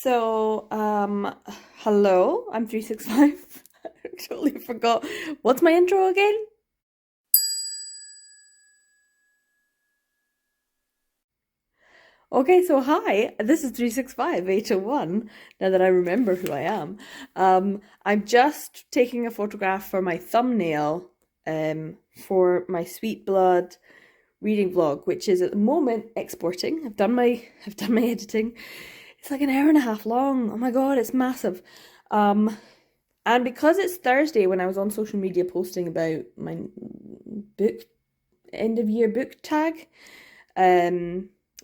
Hello, I'm 365. I totally forgot. What's my intro again? Okay, so hi, this is 365 HO1, now that I remember who I am. I'm just taking a photograph for my thumbnail for my Sweet Blood reading vlog, which is at the moment exporting. I've done my editing. It's like an hour and a half long. Oh my god, it's massive. And because it's Thursday, when I was on social media posting about my book end of year book tag,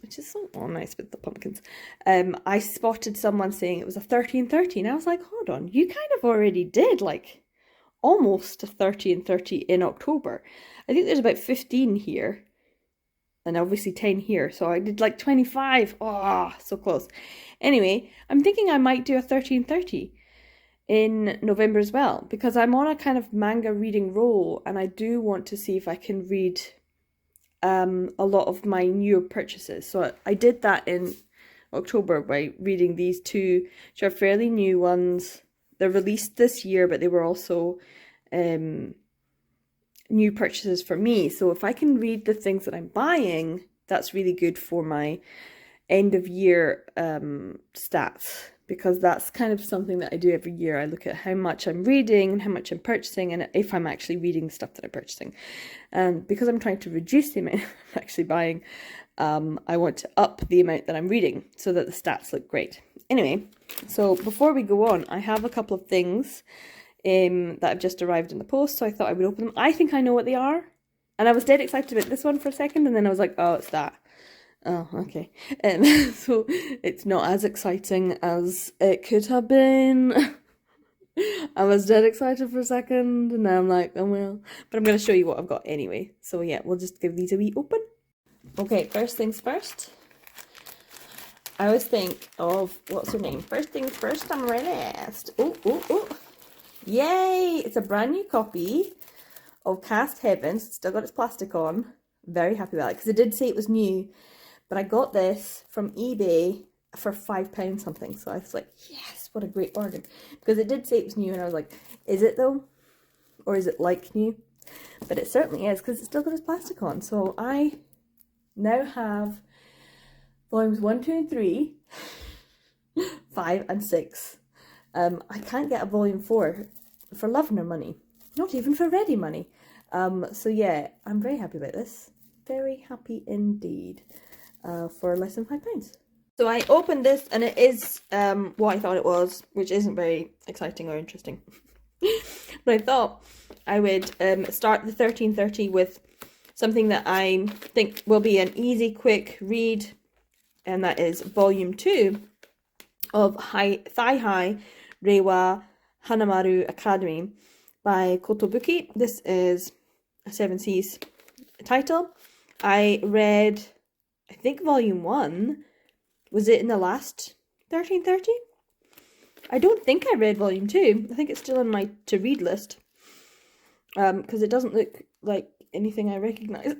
which is so nice with the pumpkins, I spotted someone saying it was a 1330, and I was like, hold on, you kind of already did like almost a 30 and 30 in October. I think there's about 15 here, and obviously 10 here, so I did like 25. Oh, so close. Anyway, I'm thinking I might do a 1330 in November as well, because I'm on a kind of manga reading roll, and I do want to see if I can read a lot of my newer purchases. So I did that in October by reading these two, which are fairly new ones. They're released this year, but they were also new purchases for me. So if I can read the things that I'm buying, that's really good for my end of year stats, because that's kind of something that I do every year. I look at how much I'm reading and how much I'm purchasing, and if I'm actually reading the stuff that I'm purchasing. And because I'm trying to reduce the amount I'm actually buying, I want to up the amount that I'm reading so that the stats look great. Anyway, so before we go on, I have a couple of things that have just arrived in the post, so I thought I would open them. I think I know what they are, and I was dead excited about this one for a second, and then I was like, oh, it's that. Oh, okay. So it's not as exciting as it could have been. I was dead excited for a second, and now I'm like, oh well. But I'm going to show you what I've got anyway. So yeah, we'll just give these a wee open. Okay, first things first. I always think of, what's her name? First things first, I'm ready. Oh. Yay! It's a brand new copy of Cast Heavens. Still got its plastic on. Very happy about it, because it did say it was new. But I got this from eBay for £5 something. So I was like, yes, what a great bargain. Because it did say it was new, and I was like, is it though? Or is it like new? But it certainly is, because it's still got its plastic on. So I now have volumes 1, 2, and 3, 5, and 6. I can't get a volume 4 for love nor money. Not even for ready money. So yeah, I'm very happy about this. Very happy indeed. For less than £5. So I opened this, and it is what I thought it was, which isn't very exciting or interesting. But I thought I would start the 1330 with something that I think will be an easy, quick read, and that is volume 2 of Thigh High Reiwa Hanamaru Academy by Kotobuki. This is a 7 Seas title. I read, I think, volume 1. Was it in the last 1330? I don't think I read volume 2. I think it's still on my to-read list. Because it doesn't look like anything I recognise.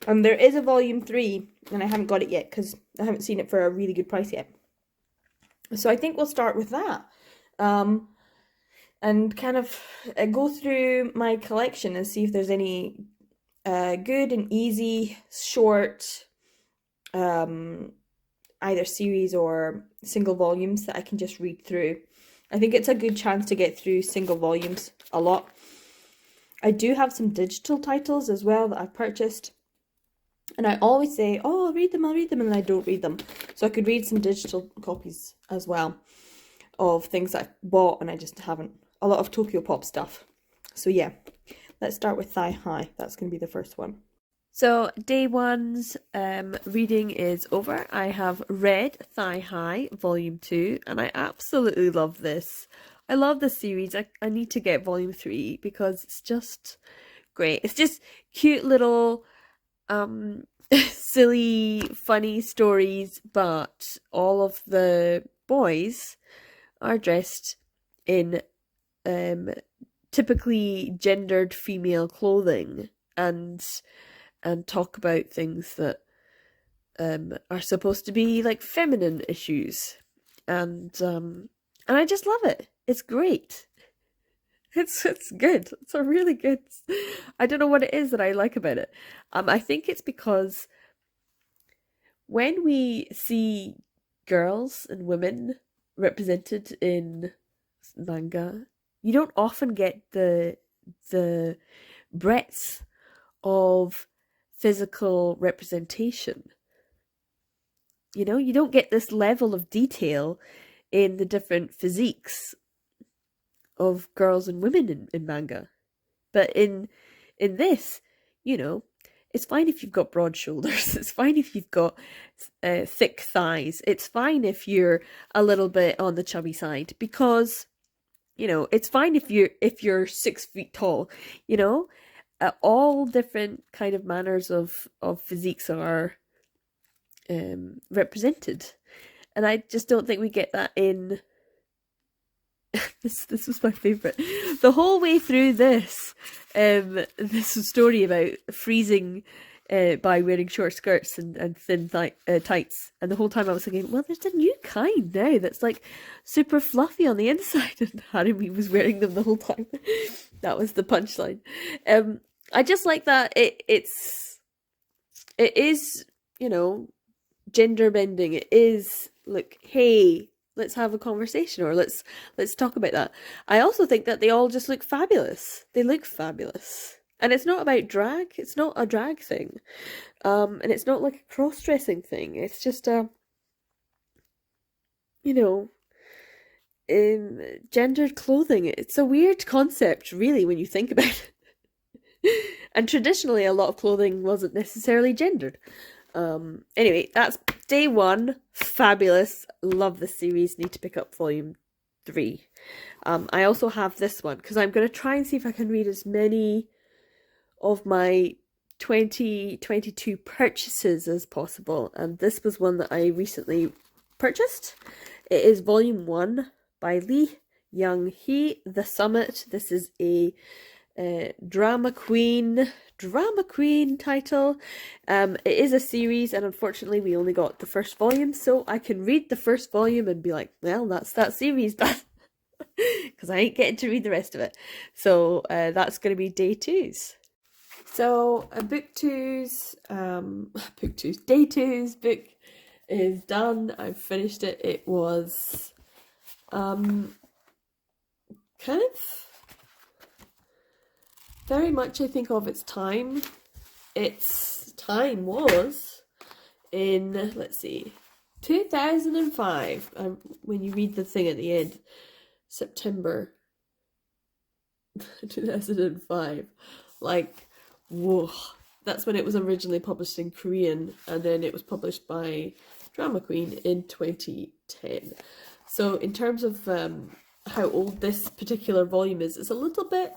There is a volume 3, and I haven't got it yet, because I haven't seen it for a really good price yet. So I think we'll start with that. And kind of go through my collection and see if there's any good and easy, short, either series or single volumes that I can just read through. I think it's a good chance to get through single volumes a lot. I do have some digital titles as well that I've purchased. And I always say, oh, I'll read them, and then I don't read them. So I could read some digital copies as well of things that I've bought and I just haven't. A lot of Tokyo Pop stuff. So yeah. Let's start with Thigh High. That's going to be the first one. So day one's reading is over. I have read Thigh High volume 2, and I absolutely love this. I love this series. I need to get volume 3 because it's just great. It's just cute little silly, funny stories, but all of the boys are dressed in typically gendered female clothing, and talk about things that are supposed to be like feminine issues, and I just love it. It's great. It's good. It's a really good. I don't know what it is that I like about it. I think it's because when we see girls and women represented in manga, you don't often get the breadth of physical representation. You know, you don't get this level of detail in the different physiques of girls and women in manga. But in this, you know, it's fine if you've got broad shoulders. It's fine if you've got thick thighs. It's fine if you're a little bit on the chubby side, because you know it's fine if you're 6 feet tall. You know, all different kind of manners of physiques are represented, and I just don't think we get that in. This was my favourite. The whole way through this story about freezing by wearing short skirts and thin tights. And the whole time I was thinking, well, there's a new kind now that's like super fluffy on the inside. And Harumi was wearing them the whole time. That was the punchline. I just like that it is, you know, gender bending. It is, look, hey, let's have a conversation, or let's talk about that. I also think that they all just look fabulous. They look fabulous. And it's not about drag. It's not a drag thing. And it's not like a cross-dressing thing. It's just a, you know, gendered clothing. It's a weird concept, really, when you think about it. And traditionally, a lot of clothing wasn't necessarily gendered. Anyway, that's day one. Fabulous. Love this series. Need to pick up volume 3. I also have this one because I'm going to try and see if I can read as many of my 2022 purchases as possible. And this was one that I recently purchased. It is volume 1 by Lee Young-hee, The Summit. This is a drama queen title. It is a series, and unfortunately we only got the first volume, so I can read the first volume and be like, well, that's that series, but because I ain't getting to read the rest of it. So that's going to be day 2's. So day 2's book is done. I've finished it. It was kind of very much, I think, of its time. Its time was in, let's see, 2005. When you read the thing at the end, September 2005. Like, whoa. That's when it was originally published in Korean, and then it was published by Drama Queen in 2010. So in terms of how old this particular volume is, it's a little bit,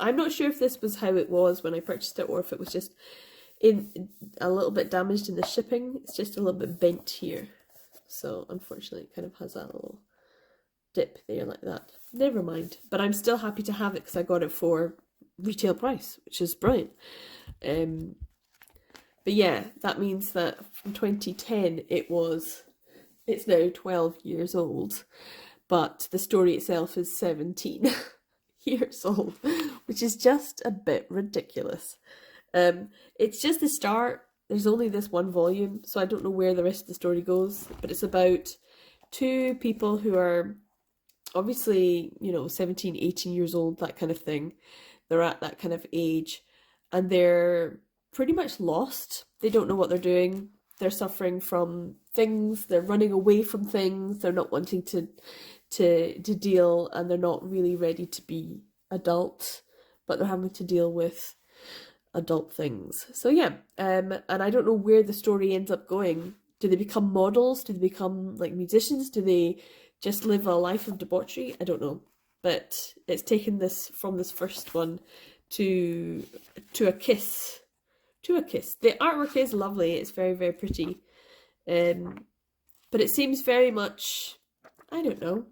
I'm not sure if this was how it was when I purchased it, or if it was just in a little bit damaged in the shipping. It's just a little bit bent here. So unfortunately it kind of has that little dip there like that. Never mind. But I'm still happy to have it because I got it for retail price, which is brilliant. But yeah, that means that from 2010 it's now 12 years old. But the story itself is 17 years old, which is just a bit ridiculous. It's just the start. There's only this one volume, so I don't know where the rest of the story goes, but it's about two people who are obviously, you know, 17, 18 years old, that kind of thing. They're at that kind of age, and they're pretty much lost. They don't know what they're doing. They're suffering from things. They're running away from things. They're not wanting to deal, and they're not really ready to be adults, but they're having to deal with adult things. So yeah, and I don't know where the story ends up going. Do they become models? Do they become like musicians? Do they just live a life of debauchery? I don't know. But it's taken this from this first one to a kiss. To a kiss. The artwork is lovely. It's very, very pretty. But it seems very much, I don't know.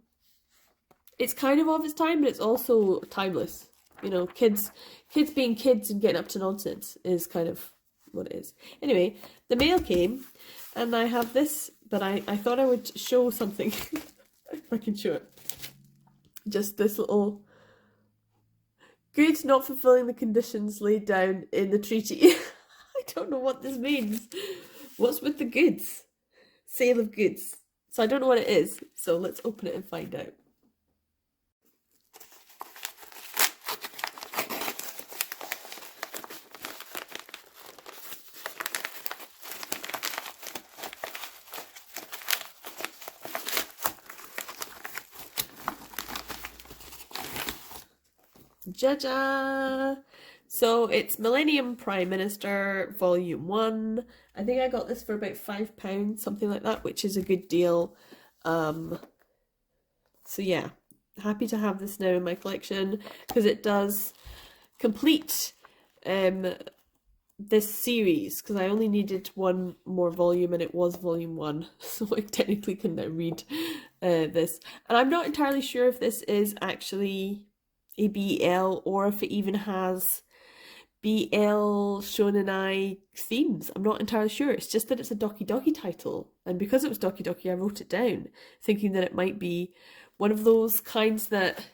It's kind of its time, but it's also timeless. You know, kids being kids and getting up to nonsense is kind of what it is. Anyway, the mail came, and I have this, but I thought I would show something, if I can show it. Just this little, goods not fulfilling the conditions laid down in the treaty. I don't know what this means. What's with the goods? Sale of goods. So I don't know what it is, so let's open it and find out. Jaja! So it's Millennium Prime Minister Volume 1. I think I got this for about £5, something like that, which is a good deal. So yeah, happy to have this now in my collection, because it does complete this series, because I only needed one more volume and it was volume 1, so I technically can now read this. And I'm not entirely sure if this is actually a BL or if it even has BL Shonen Ai themes. I'm not entirely sure. It's just that it's a Doki Doki title, and because it was Doki Doki I wrote it down thinking that it might be one of those kinds that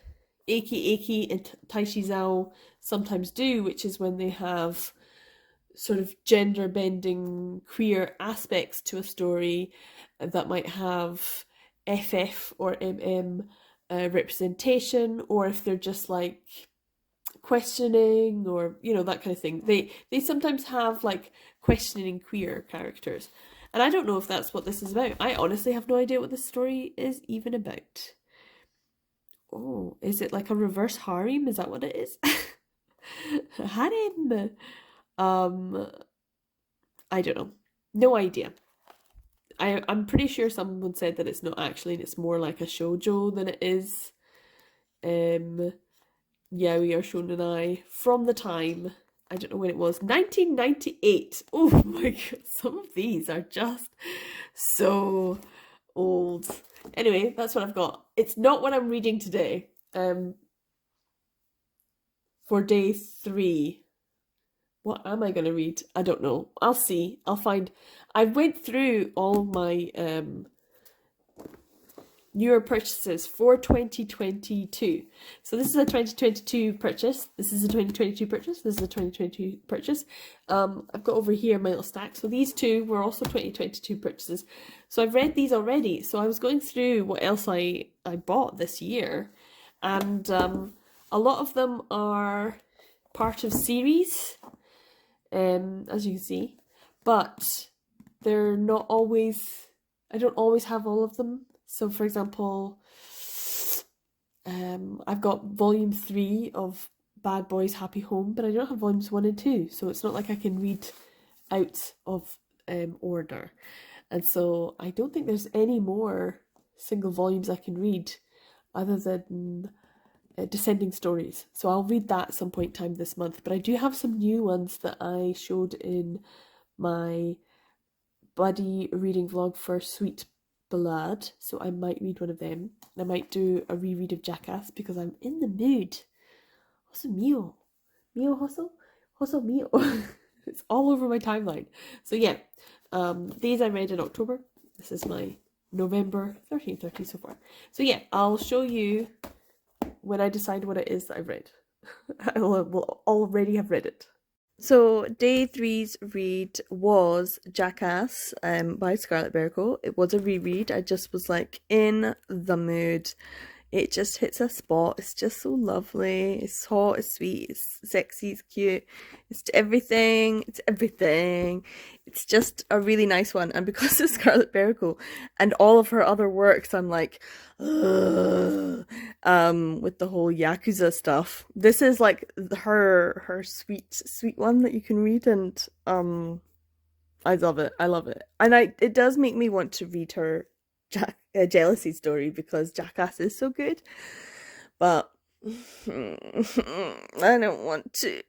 Eiki Eiki and Taishi Zao sometimes do, which is when they have sort of gender bending queer aspects to a story that might have FF or MM representation, or if they're just like questioning, or you know, that kind of thing. They sometimes have like questioning queer characters, and I don't know if that's what this is about. I honestly have no idea what this story is even about. Oh, is it like a reverse harem? Is that what it is? Harem. I don't know. No idea. I'm pretty sure someone said that it's not actually, and it's more like a shoujo than it is yaoi or shonen ai from the time, I don't know when it was, 1998. Oh my god, some of these are just so old. Anyway, that's what I've got. It's not what I'm reading today. For day 3. What am I going to read? I don't know. I'll see. I'll find. I went through all of my newer purchases for 2022. So this is a 2022 purchase. This is a 2022 purchase. This is a 2022 purchase. I've got over here my little stack. So these two were also 2022 purchases. So I've read these already. So I was going through what else I bought this year. And a lot of them are part of series, as you can see. But they're not always, I don't always have all of them. So for example, I've got volume 3 of Bad Boys Happy Home, but I don't have volumes 1 and 2. So it's not like I can read out of order. And so I don't think there's any more single volumes I can read other than Descending Stories. So I'll read that at some point in time this month. But I do have some new ones that I showed in my buddy reading vlog for Sweet Blood. So I might read one of them. I might do a reread of Jackass because I'm in the mood. Hoso mio. Mio hoso? Hoso mio. It's all over my timeline. So yeah, these I read in October. This is my November 1330 so far. So yeah, I'll show you when I decide what it is that I've read. I will already have read it. So day 3's read was Jackass by Scarlett Berko. It was a reread. I just was like in the mood. It just hits a spot. It's just so lovely. It's hot, it's sweet, it's sexy, it's cute. It's everything. It's everything. It's just a really nice one. And because it's Scarlett Berko and all of her other works, I'm like, ugh, with the whole Yakuza stuff. This is like her sweet one that you can read, and I love it. I love it. And it does make me want to read her jealousy story because Jackass is so good, but I don't want to.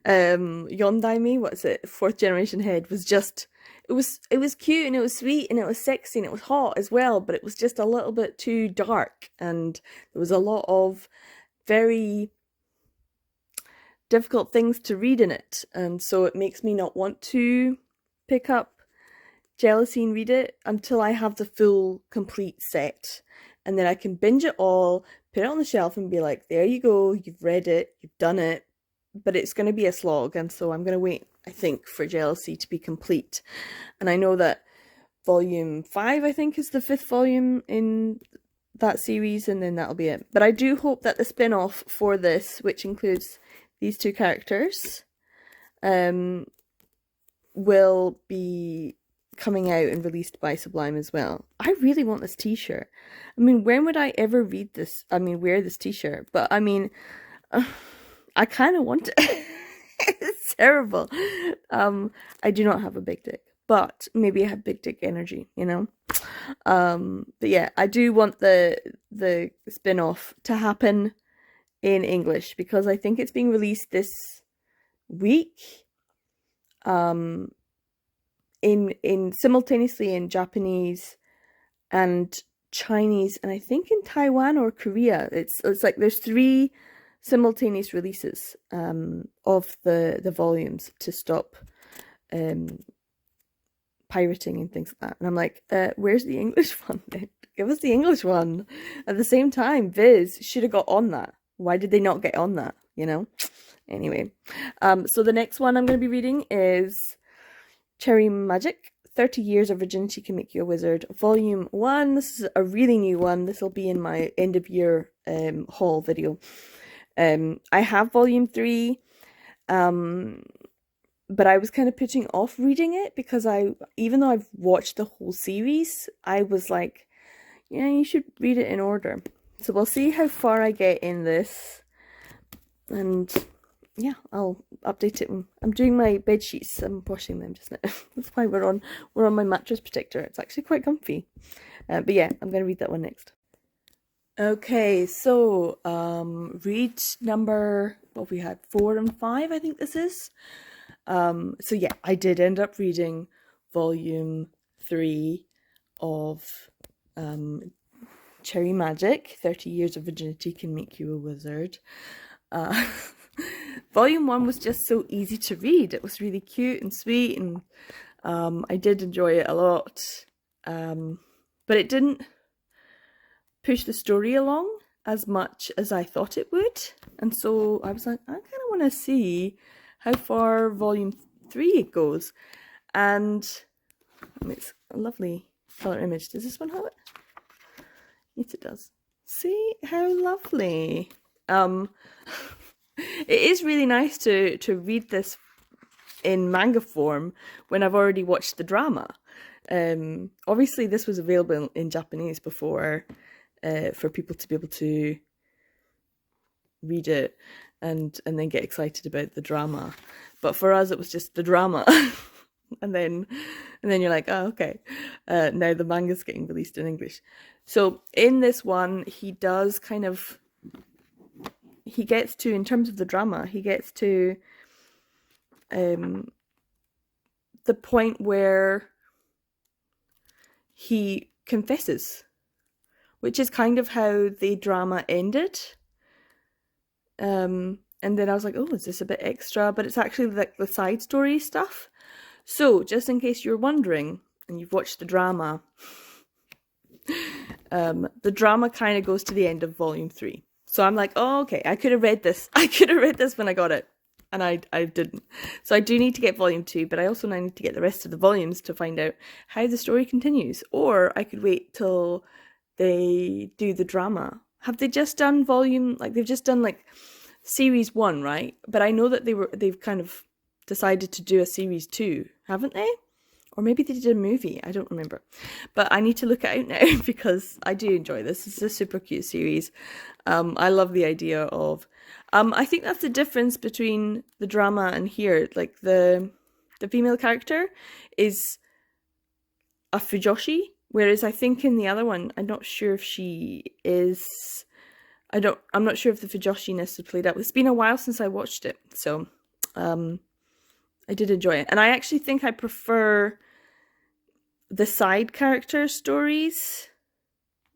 Yondaime, what's it? 4th Generation Head was just, it was cute and it was sweet and it was sexy and it was hot as well, but it was just a little bit too dark, and there was a lot of very difficult things to read in it, and so it makes me not want to pick up Jealousy and read it until I have the full complete set, and then I can binge it all, put it on the shelf and be like, there you go, you've read it, you've done it. But it's going to be a slog, and so I'm going to wait, I think, for Jealousy to be complete. And I know that volume 5, I think, is the 5th volume in that series, and then that'll be it. But I do hope that the spin-off for this, which includes these 2 characters, will be coming out and released by Sublime as well. I really want this t-shirt. I mean, when would I ever read this? I mean, wear this t-shirt? But I mean, I kind of want it. It's terrible. I do not have a big dick, but maybe I have big dick energy, you know? But yeah, I do want the spin-off to happen in English, because I think it's being released this week. In simultaneously in Japanese and Chinese, and I think in Taiwan or Korea. It's like there's 3 simultaneous releases of the volumes to stop pirating and things like that. And I'm like, where's the English one then? Give us the English one. At the same time, Viz should have got on that. Why did they not get on that, you know? Anyway, so the next one I'm going to be reading is Cherry Magic, 30 Years of Virginity Can Make You a Wizard, Volume 1. This is a really new one. This will be in my end of year haul video. I have Volume 3, but I was kind of putting off reading it because even though I've watched the whole series, I was like, yeah, you should read it in order. So we'll see how far I get in this, and yeah, I'll update it. I'm doing my bed sheets. I'm washing them just now. That's why we're on my mattress protector. It's actually quite comfy. But yeah, I'm gonna read that one next. Okay, so read number, what we had, 4 and 5, I think this is. So yeah, I did end up reading volume 3 of Cherry Magic, 30 Years of Virginity Can Make You a Wizard. Volume 1 was just so easy to read. It was really cute and sweet, and I did enjoy it a lot. But it didn't push the story along as much as I thought it would. And so I was like, I kind of want to see how far volume 3 goes. And it's a lovely colour image. Does this one have it? Yes, it does. See how lovely. It is really nice to read this in manga form when I've already watched the drama. Obviously this was available in Japanese before, for people to be able to read it and then get excited about the drama. But for us, it was just the drama. and then you're like, oh, okay. Now the manga's getting released in English. So in this one, he does kind of, he gets to, in terms of the drama, he gets to the point where he confesses, which is kind of how the drama ended. And then I was like, oh, is this a bit extra? But it's actually like the side story stuff. So just in case you're wondering and you've watched the drama, the drama kind of goes to the end of volume 3. So I'm like, oh, okay, I could have read this. I could have read this when I got it. And I didn't. So I do need to get volume 2, but I also now need to get the rest of the volumes to find out how the story continues. Or I could wait till they do the drama. Have they just done volume, like they've just done like series 1, right? But I know that they've kind of decided to do a series 2, haven't they? Or maybe they did a movie, I don't remember. But I need to look it out now because I do enjoy this. It's a super cute series. I love the idea of, I think that's the difference between the drama and here. Like the female character is a Fujoshi, whereas I think in the other one, I'm not sure if she is, I'm not sure if the Fujoshiness had played out. It's been a while since I watched it, so I did enjoy it. And I actually think I prefer the side character stories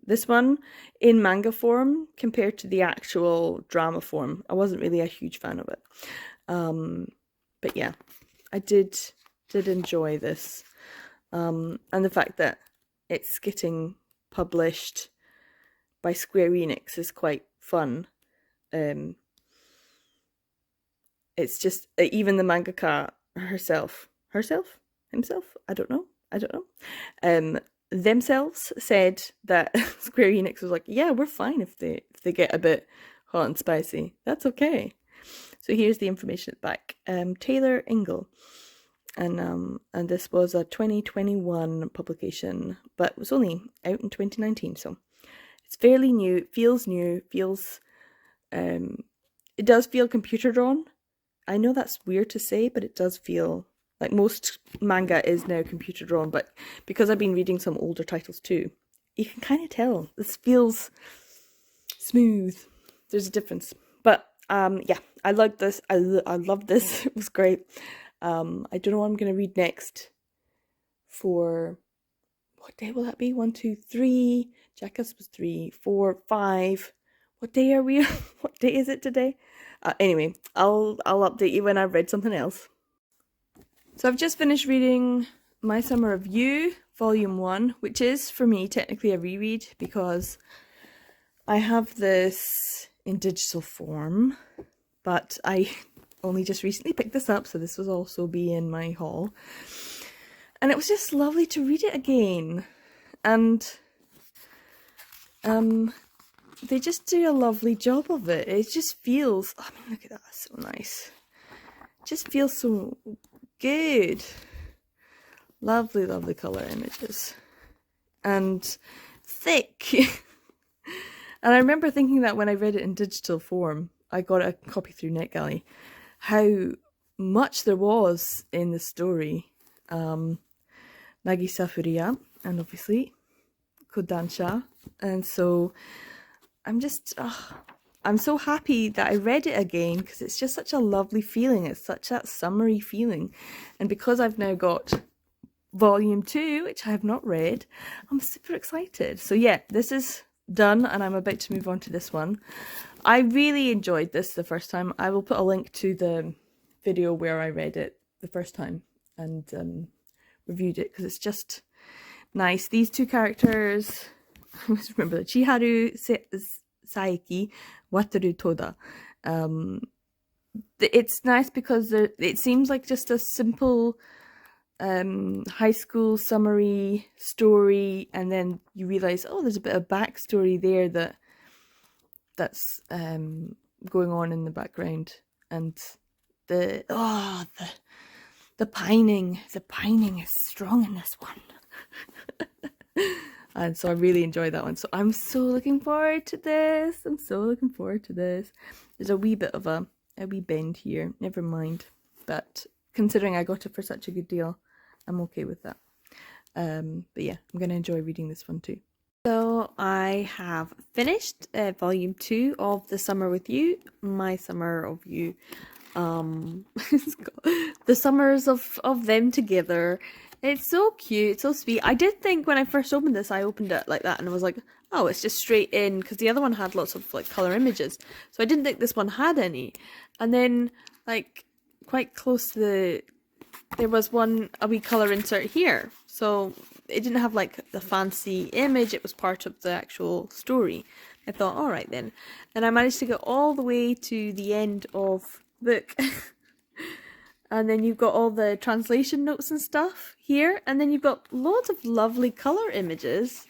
This one in manga form compared to the actual drama form. I wasn't really a huge fan of it. But yeah, I did enjoy this. And the fact that it's getting published by Square Enix is quite fun. It's just even the mangaka himself, I don't know, themselves said that Square Enix was like, yeah, we're fine if they get a bit hot and spicy. That's okay. So here's the information at the back. Taylor Ingle. And this was a 2021 publication, but it was only out in 2019, so it's fairly new. It feels new. It does feel computer drawn. I know that's weird to say, but it does feel like most manga is now computer drawn. But because I've been reading some older titles too, you can kind of tell this feels smooth. There's a difference. But yeah, I liked this. I loved this. It was great. I don't know what I'm going to read next for, what day will that be? 1, 2, 3. Jackass was 3, 4, 5. What day are we? What day is it today? Anyway, I'll update you when I've read something else. So I've just finished reading My Summer of You, Volume 1, which is, for me, technically a reread because I have this in digital form, but I only just recently picked this up, so this will also be in my haul. And it was just lovely to read it again. And they just do a lovely job of it. It just feels, I mean, look at that, so nice. It just feels so good. Lovely, lovely colour images. And thick. And I remember thinking that when I read it in digital form, I got a copy through NetGalley, how much there was in the story. Nagisa Furuya, and obviously Kodansha. And so I'm so happy that I read it again, because it's just such a lovely feeling. It's such that summery feeling. And because I've now got Volume 2, which I have not read, I'm super excited. So yeah, this is done and I'm about to move on to this one. I really enjoyed this the first time. I will put a link to the video where I read it the first time and reviewed it, because it's just nice. These two characters, I always remember that, Chiharu Saeki, Wataru Toda. It's nice because it seems like just a simple high school summary story, and then you realize, oh, there's a bit of backstory there that's going on in the background, and the pining is strong in this one. And so I really enjoyed that one. So I'm so looking forward to this. There's a wee bit of a wee bend here. Never mind. But considering I got it for such a good deal, I'm okay with that. But yeah, I'm going to enjoy reading this one too. So I have finished Volume 2 of The Summer with You, My Summer of You. The summers of them together. It's so cute, so sweet. I did think when I first opened this, I opened it like that and I was like, oh, it's just straight in, because the other one had lots of like colour images. So I didn't think this one had any. And then like quite close to there was a wee colour insert here. So it didn't have like the fancy image, it was part of the actual story. I thought, all right then. And I managed to get all the way to the end of the book. And then you've got all the translation notes and stuff here. And then you've got loads of lovely colour images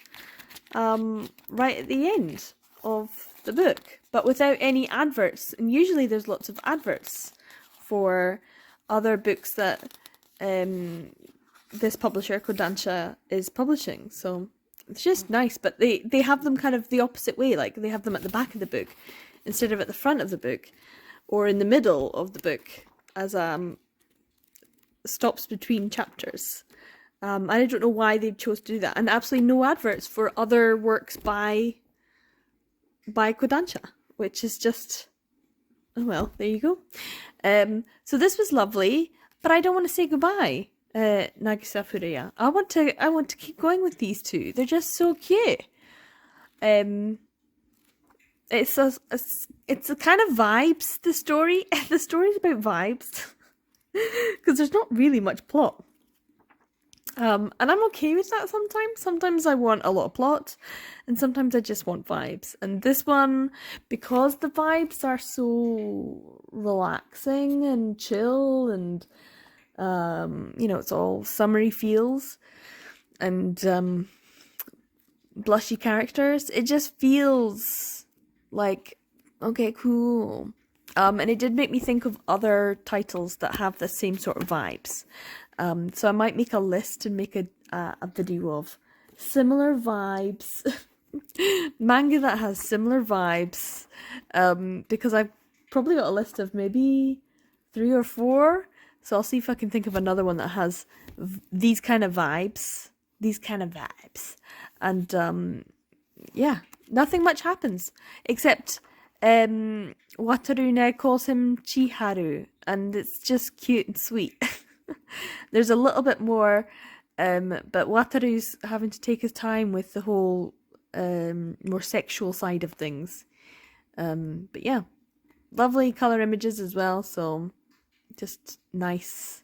right at the end of the book, but without any adverts. And usually there's lots of adverts for other books that this publisher, Kodansha, is publishing. So it's just nice, but they have them kind of the opposite way. Like they have them at the back of the book instead of at the front of the book or in the middle of the book as stops between chapters. And I don't know why they chose to do that. And absolutely no adverts for other works by Kodansha, which is just, oh well, there you go. So this was lovely, but I don't want to say goodbye, Nagisa Furuya. I want to keep going with these two. They're just so cute. It's a kind of vibes, the story. The story's about vibes. Because there's not really much plot. And I'm okay with that sometimes. Sometimes I want a lot of plot, and sometimes I just want vibes. And this one, because the vibes are so relaxing and chill, and it's all summery feels and blushy characters, it just feels like, okay, cool. And it did make me think of other titles that have the same sort of vibes. So I might make a list and make a video of similar vibes, manga that has similar vibes, because I've probably got a list of maybe 3 or 4. So I'll see if I can think of another one that has these kind of vibes, and yeah, nothing much happens except Wataru now calls him Chiharu, and it's just cute and sweet. There's a little bit more, but Wataru's having to take his time with the whole more sexual side of things. But yeah, lovely colour images as well, so just nice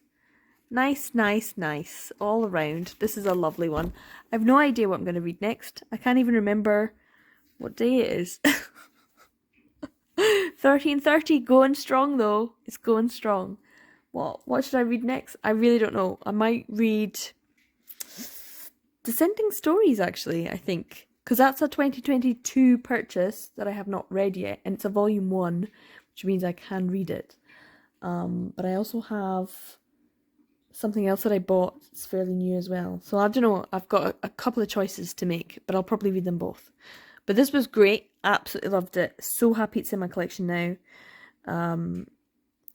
all around. This is a lovely one. I have no idea what I'm going to read next. I can't even remember what day it is. 13:30, going strong though. It's going strong. What should I read next? I really don't know. I might read Descending Stories, actually, I think. Because that's a 2022 purchase that I have not read yet. And it's a volume 1, which means I can read it. But I also have something else that I bought. It's fairly new as well. So I don't know. I've got a couple of choices to make, but I'll probably read them both. But this was great. Absolutely loved it. So happy it's in my collection now.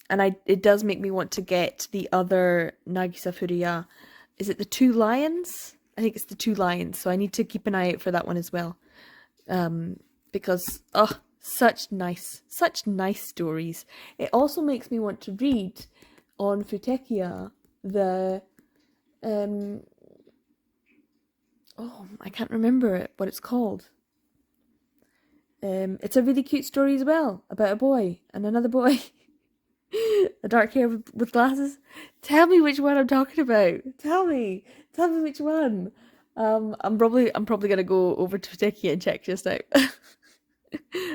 And it does make me want to get the other Nagisa Furuya. Is it the 2 Lions? I think it's the 2 Lions. So I need to keep an eye out for that one as well. Because, such nice stories. It also makes me want to read on Futekia the, I can't remember what it's called. It's a really cute story as well, about a boy and another boy. A dark hair with glasses. Tell me which one I'm talking about. Tell me which one. I'm probably gonna go over to Teki and check just now,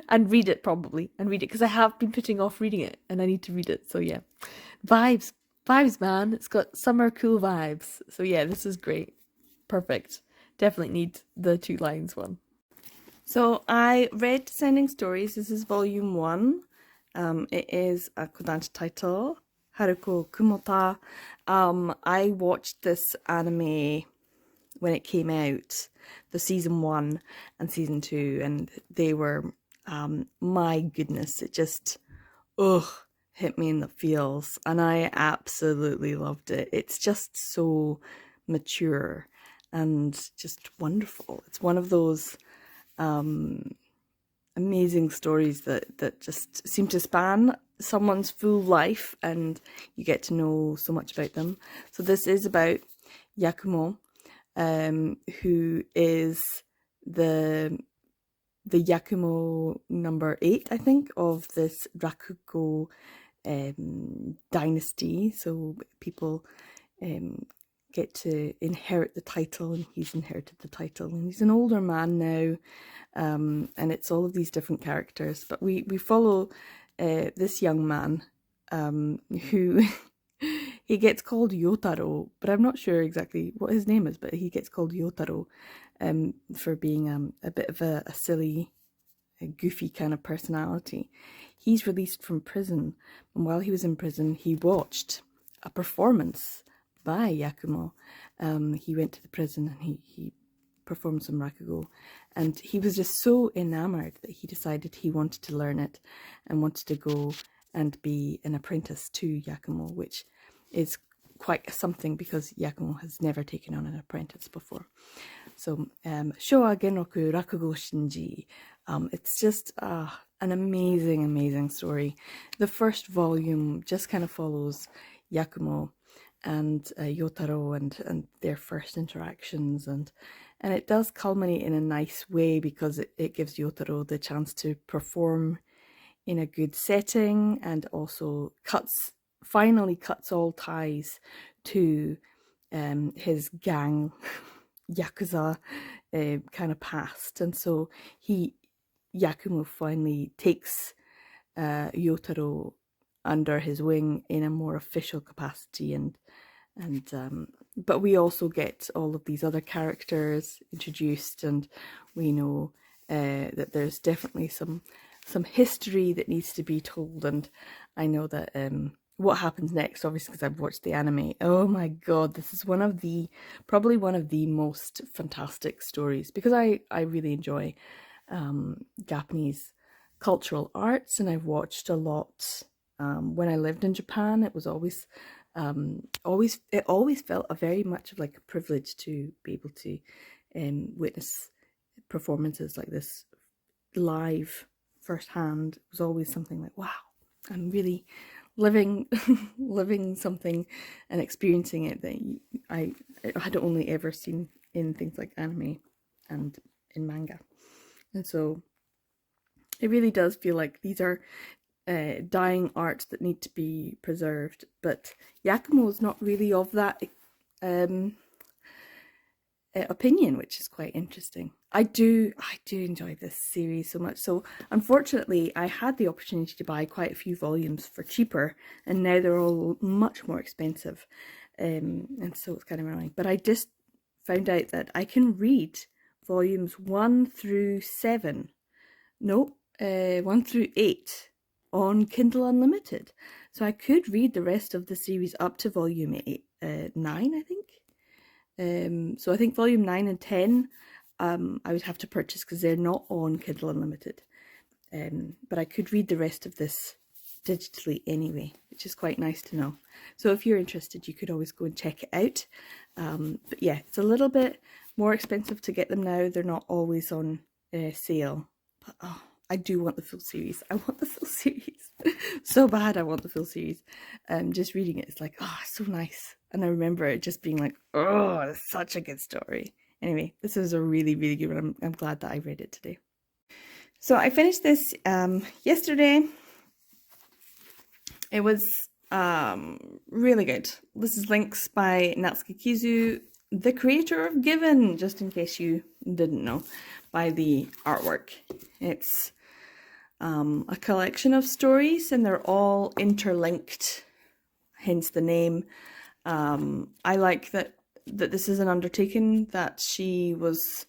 and read it because I have been putting off reading it and I need to read it. So yeah, vibes, man. It's got summer cool vibes. So yeah, this is great, perfect. Definitely need the 2 Lines one. So I read Descending Stories. This is volume 1. It is a Kodansha title, Haruko Kumota. I watched this anime when it came out, the season 1 and season 2, and they were, my goodness, it just, hit me in the feels, and I absolutely loved it. It's just so mature and just wonderful. It's one of those amazing stories that just seem to span someone's full life, and you get to know so much about them. So this is about Yakumo, who is the Yakumo number 8, I think, of this Rakugo dynasty. So people get to inherit the title, and he's inherited the title, and he's an older man now, and it's all of these different characters, but we follow this young man who he gets called Yotaro, but I'm not sure exactly what his name is, but he gets called Yotaro for being a bit of a silly, goofy kind of personality. He's released from prison, and while he was in prison he watched a performance by Yakumo. He went to the prison and he performed some rakugo, and he was just so enamored that he decided he wanted to learn it and wanted to go and be an apprentice to Yakumo, which is quite something because Yakumo has never taken on an apprentice before. So Showa Genroku Rakugo Shinji, it's just an amazing story. The first volume just kind of follows Yakumo and Yotaro and their first interactions, and And it does culminate in a nice way because it gives Yotaro the chance to perform in a good setting, and also finally cuts all ties to his gang Yakuza kind of past. And so Yakumo finally takes Yotaro under his wing in a more official capacity, and but we also get all of these other characters introduced, and we know that there's definitely some history that needs to be told. And I know that what happens next, obviously, because I've watched the anime. Oh my god, this is probably one of the most fantastic stories, because I really enjoy Japanese cultural arts, and I've watched a lot when I lived in Japan. It was always felt a very much of like a privilege to be able to witness performances like this live firsthand. It was always something like, wow, I'm really living living something and experiencing it that I had only ever seen in things like anime and in manga. And so it really does feel like these are dying arts that need to be preserved. But Yakumo is not really of that opinion, which is quite interesting. I do enjoy this series so much. So unfortunately, I had the opportunity to buy quite a few volumes for cheaper, and now they're all much more expensive, and so it's kind of annoying. But I just found out that I can read volumes 1 through 7. No, 1 through 8 on Kindle Unlimited. So I could read the rest of the series up to volume 9, I think. So I think volume 9 and 10 I would have to purchase because they're not on Kindle Unlimited. But I could read the rest of this digitally anyway, which is quite nice to know. So if you're interested, you could always go and check it out. But yeah, it's a little bit more expensive to get them now. They're not always on sale. But oh, I do want the full series. I want the full series. So bad I want the full series. Just reading it, it's like, oh, so nice. And I remember it just being like, oh, it's such a good story. Anyway, this is a really, really good one. I'm glad that I read it today. So I finished this yesterday. It was really good. This is Links by Natsuki Kizu, the creator of Given, just in case you didn't know by the artwork. It's a collection of stories, and they're all interlinked, hence the name. I like that this is an undertaking that she was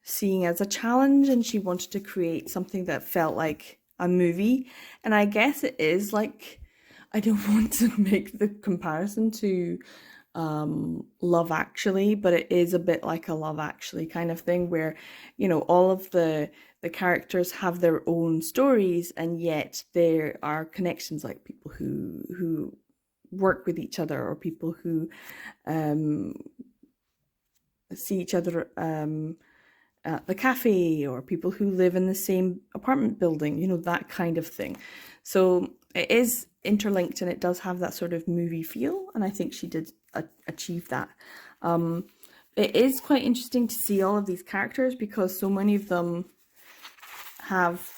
seeing as a challenge, and she wanted to create something that felt like a movie. And I guess it is like, I don't want to make the comparison to Love Actually, but it is a bit like a Love Actually kind of thing, where, you know, all of the characters have their own stories, and yet there are connections, like people who work with each other, or people who see each other at the cafe, or people who live in the same apartment building, you know, that kind of thing. So it is interlinked, and it does have that sort of movie feel, and I think she did achieve that. It is quite interesting to see all of these characters, because so many of them have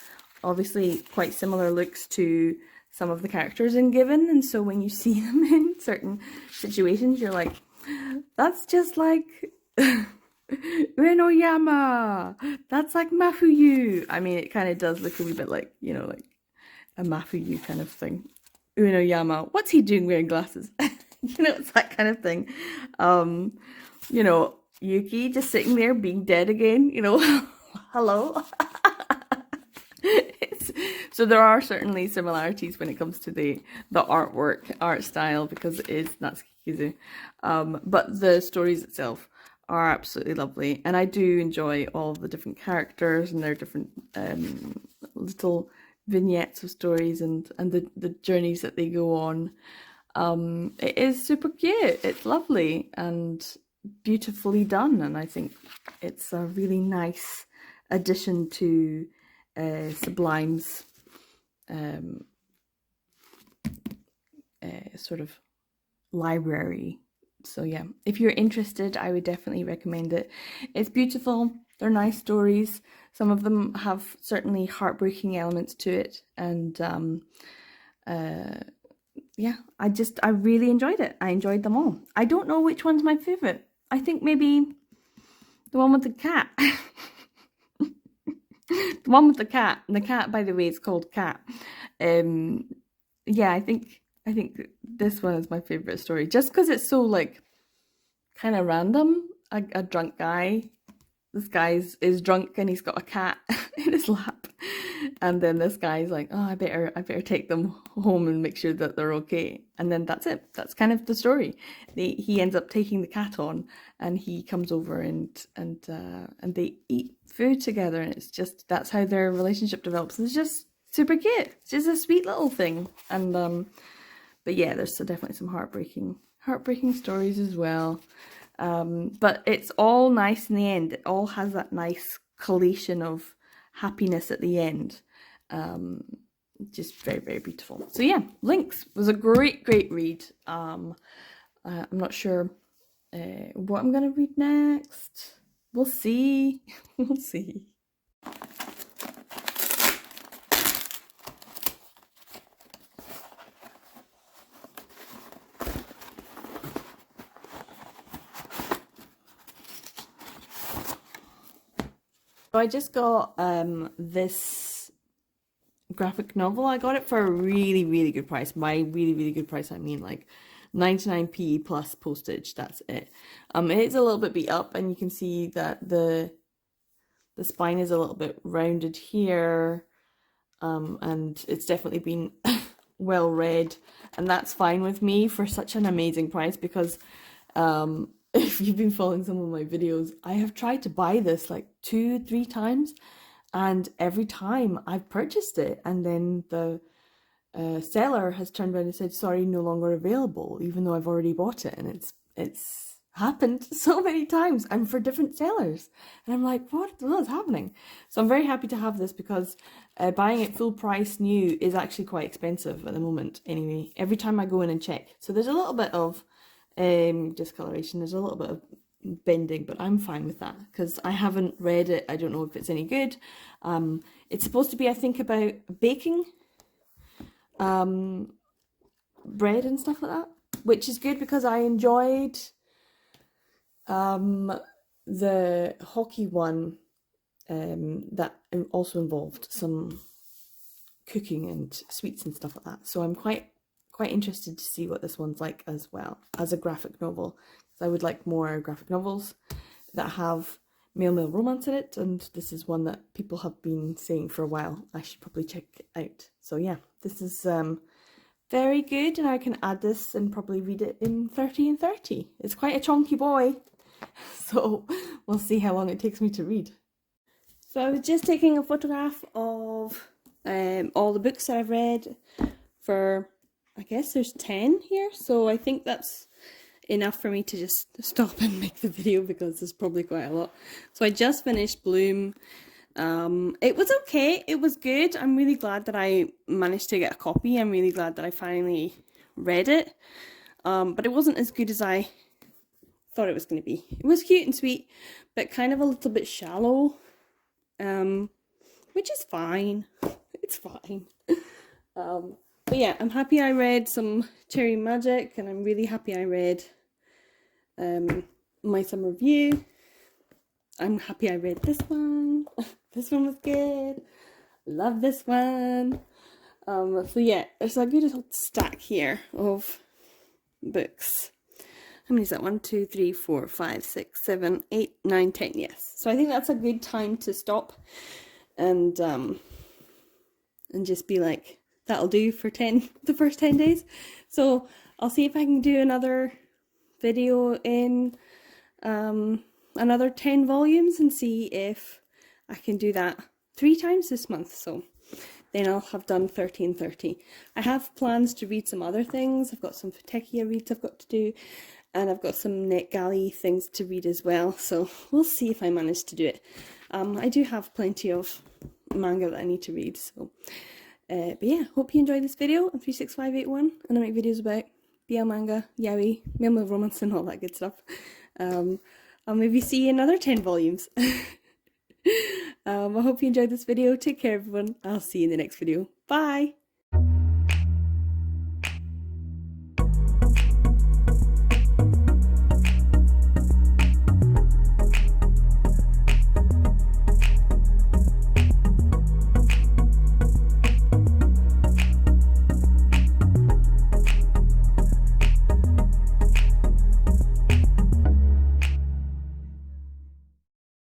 obviously quite similar looks to some of the characters in Given, and so when you see them in certain situations, you're like, that's just like Uenoyama, that's like Mafuyu. I mean, it kind of does look a wee bit like, you know, like a Mafuyu kind of thing. Uenoyama, what's he doing wearing glasses? You know, it's that kind of thing. You know, Yuki just sitting there being dead again, you know, hello. So there are certainly similarities when it comes to the art style, because it is Natsuki Kizu. But the stories itself are absolutely lovely, and I do enjoy all the different characters and their different little vignettes of stories, and the journeys that they go on. It is super cute. It's lovely and beautifully done, and I think it's a really nice addition to Sublime's sort of library So yeah, if you're interested, I would definitely recommend it. It's beautiful. They're nice stories. Some of them have certainly heartbreaking elements to it, and yeah, I really enjoyed it. I enjoyed them all. I don't know which one's my favorite. I think maybe the one with the cat. The one with the cat. And the cat, by the way, is called Cat. Yeah, I think this one is my favorite story, just because it's so like kind of random. A drunk guy. This guy is drunk and he's got a cat in his lap, and then this guy's like, "Oh, I better take them home and make sure that they're okay." And then that's it. That's kind of the story. He ends up taking the cat on, and he comes over and they eat food together, and it's just that's how their relationship develops. It's just super cute. It's just a sweet little thing, and but yeah, there's definitely some heartbreaking stories as well. But it's all nice in the end. It all has that nice collation of happiness at the end. Just very, very beautiful. So yeah, Lynx was a great read. I'm not sure what I'm gonna read next. We'll see. We'll see. So I just got this graphic novel. I got it for a really good price. By really good price, I mean like 99p plus postage. That's it. It is a little bit beat up, and you can see that the spine is a little bit rounded here, and it's definitely been well read, and that's fine with me for such an amazing price, because if you've been following some of my videos, I have tried to buy this like 2-3 times, and every time I've purchased it, and then the seller has turned around and said, "Sorry, no longer available," even though I've already bought it. And it's happened so many times, and for different sellers, and I'm like, what is happening? So I'm very happy to have this, because buying it full price new is actually quite expensive at the moment anyway, every time I go in and check. So there's a little bit of discoloration, there's a little bit of bending, but I'm fine with that because I haven't read it. I don't know if it's any good. It's supposed to be, I think, about baking bread and stuff like that, which is good because I enjoyed the hockey one that also involved some cooking and sweets and stuff like that. So I'm quite interested to see what this one's like as well as a graphic novel. So I would like more graphic novels that have male romance in it, and this is one that people have been saying for a while I should probably check it out. So yeah, this is very good, and I can add this and probably read it in 30 and 30. It's quite a chunky boy, so we'll see how long it takes me to read. So I was just taking a photograph of all the books that I've read for, I guess there's 10 here, so I think that's enough for me to just stop and make the video because there's probably quite a lot. So I just finished Bloom. It was okay, it was good. I'm really glad that I managed to get a copy. I'm really glad that I finally read it. But it wasn't as good as I thought it was going to be. It was cute and sweet, but kind of a little bit shallow, which is fine. It's fine. But yeah, I'm happy I read some Cherry Magic, and I'm really happy I read My Summer Review. I'm happy I read this one. This one was good. Love this one. So yeah, there's a good little stack here of books. How many is that? 1, 2, 3, 4, 5, 6, 7, 8, 9, 10. Yes. So I think that's a good time to stop and just be like, that'll do for the first 10 days. So I'll see if I can do another video in another 10 volumes and see if I can do that 3 times this month. So then I'll have done 30 and 30. I have plans to read some other things. I've got some Fotekia reads I've got to do, and I've got some NetGalley things to read as well. So we'll see if I manage to do it. I do have plenty of manga that I need to read. So, but yeah, hope you enjoyed this video. I'm 36581 and I make videos about BL manga, yaoi, male romance, and all that good stuff. I'll maybe see you in another 10 volumes. I hope you enjoyed this video. Take care, everyone. I'll see you in the next video. Bye!